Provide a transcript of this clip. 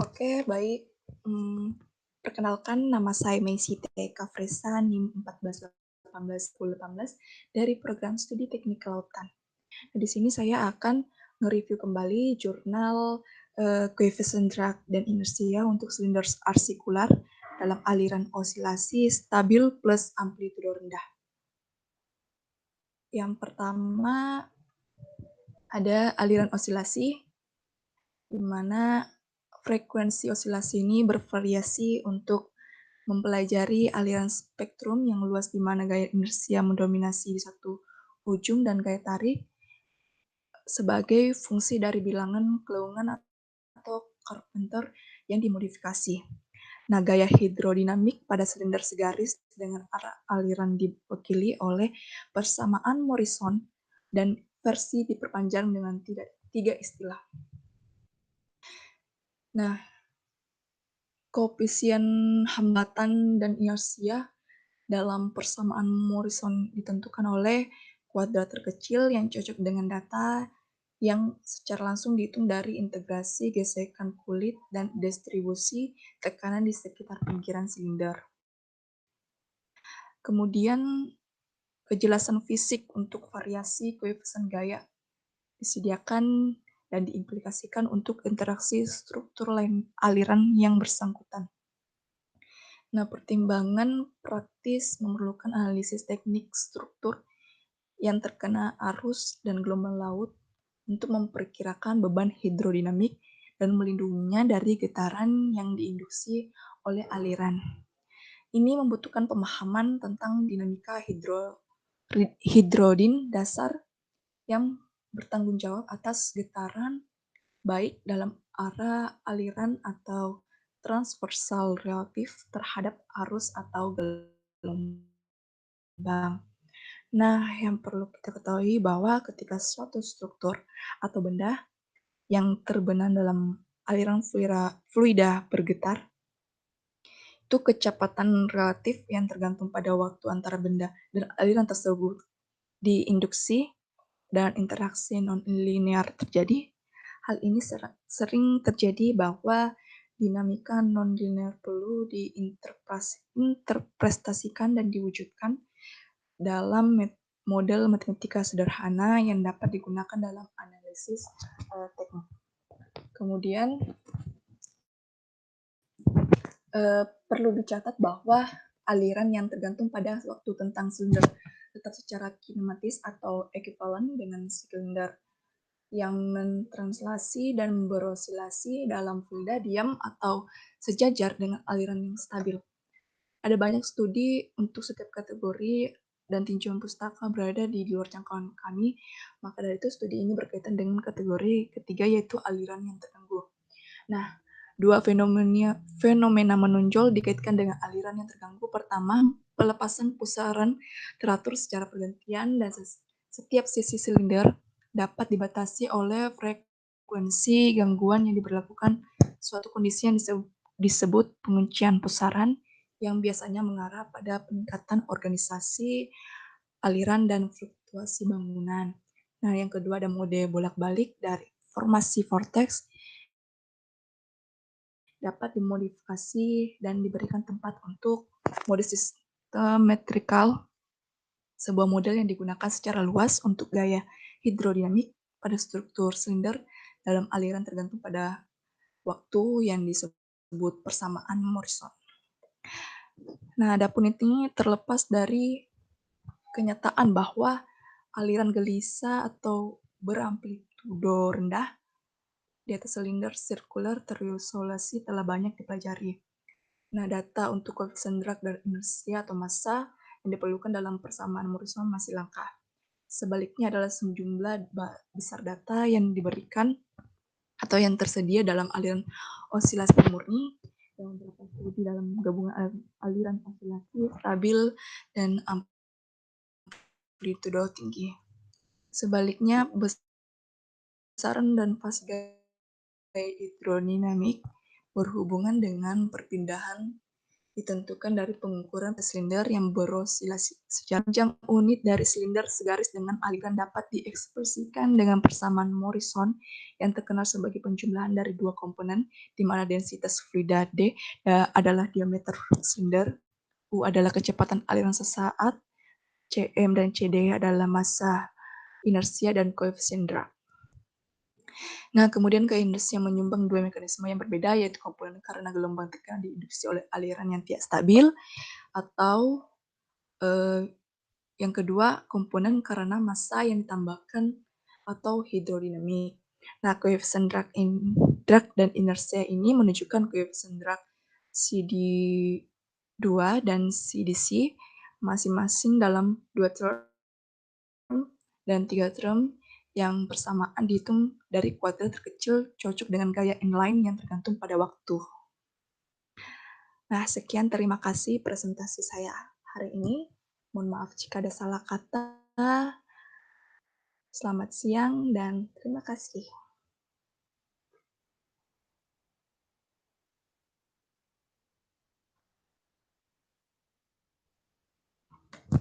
Oke, baik. Perkenalkan, nama saya Meisy T. Kafresa, NIM 14181018 dari Program Studi Teknik Kelautan. Di sini saya akan nge-review kembali jurnal Coefficient Drag dan Inersia untuk silinder arsikular dalam aliran osilasi stabil plus amplitudo rendah. Yang pertama ada aliran osilasi, di mana frekuensi osilasi ini bervariasi untuk mempelajari aliran spektrum yang luas di mana gaya inersia mendominasi di satu ujung dan gaya tarik sebagai fungsi dari bilangan Cloughan atau Carpenter yang dimodifikasi. Nah, gaya hidrodinamik pada silinder segaris dengan arah aliran diwakili oleh persamaan Morrison dan versi diperpanjang dengan tiga istilah. Nah, koefisien hambatan dan inersia dalam persamaan Morrison ditentukan oleh kuadrat terkecil yang cocok dengan data yang secara langsung dihitung dari integrasi gesekan kulit dan distribusi tekanan di sekitar pinggiran silinder. Kemudian kejelasan fisik untuk variasi koefisien gaya disediakan dan diimplikasikan untuk interaksi struktur aliran yang bersangkutan. Nah, pertimbangan praktis memerlukan analisis teknik struktur yang terkena arus dan gelombang laut untuk memperkirakan beban hidrodinamik dan melindunginya dari getaran yang diinduksi oleh aliran. Ini membutuhkan pemahaman tentang dinamika hidrodin dasar yang bertanggung jawab atas getaran baik dalam arah aliran atau transversal relatif terhadap arus atau gelombang. Nah, yang perlu kita ketahui bahwa ketika suatu struktur atau benda yang terbenam dalam aliran fluida bergetar, itu kecepatan relatif yang tergantung pada waktu antara benda dan aliran tersebut diinduksi dan interaksi non-linear terjadi. Hal ini sering terjadi bahwa dinamika non-linear perlu diinterpretasikan dan diwujudkan dalam model matematika sederhana yang dapat digunakan dalam analisis teknik. Kemudian perlu dicatat bahwa aliran yang tergantung pada waktu tentang silinder tetap secara kinematis atau ekuivalen dengan silinder yang mentranslasi dan berosilasi dalam fluida diam atau sejajar dengan aliran yang stabil. Ada banyak studi untuk setiap kategori dan tinjauan pustaka berada di luar jangkauan kami, maka dari itu studi ini berkaitan dengan kategori ketiga yaitu aliran yang terganggu. Nah, dua fenomena menonjol dikaitkan dengan aliran yang terganggu. Pertama, pelepasan pusaran teratur secara pergantian dan setiap sisi silinder dapat dibatasi oleh frekuensi gangguan yang diberlakukan suatu kondisi yang disebut penguncian pusaran yang biasanya mengarah pada peningkatan organisasi aliran dan fluktuasi bangunan. Nah, yang kedua ada mode bolak-balik dari formasi vortex dapat dimodifikasi dan diberikan tempat untuk mode simetrikal, sebuah model yang digunakan secara luas untuk gaya hidrodinamik pada struktur silinder dalam aliran tergantung pada waktu yang disebut persamaan Morrison. Nah, adapun ini terlepas dari kenyataan bahwa aliran gelisah atau beramplitudo rendah di atas silinder sirkular terisolasi telah banyak dipelajari. Nah, data untuk koefisien drag dan inersia atau massa yang diperlukan dalam persamaan Morrison masih langka. Sebaliknya adalah sejumlah besar data yang diberikan atau yang tersedia dalam aliran osilasi murni yang terdapat dalam gabungan aliran osilasi stabil dan amplitudo tinggi. Sebaliknya, besaran dan fase gaya hidrodinamik berhubungan dengan perpindahan ditentukan dari pengukuran silinder yang berosilasi secara panjang unit dari silinder segaris dengan aliran dapat diekspresikan dengan persamaan Morrison yang terkenal sebagai penjumlahan dari dua komponen, di mana densitas fluida D adalah diameter silinder, U adalah kecepatan aliran sesaat, Cm dan Cd adalah massa inersia dan koefisien drag. Nah, kemudian ke industri yang menyumbang dua mekanisme yang berbeda, yaitu komponen karena gelombang tekanan diinduksi oleh aliran yang tidak stabil, atau yang kedua, komponen karena massa yang ditambahkan atau hidrodinamik. Nah, koefisien drag dan inersia ini menunjukkan koefisien drag CD2 dan CDC masing-masing dalam 2 term dan 3 term yang bersamaan dihitung dari kuadrat terkecil cocok dengan gaya inline yang tergantung pada waktu. Nah, sekian terima kasih presentasi saya hari ini. Mohon maaf jika ada salah kata. Selamat siang dan terima kasih.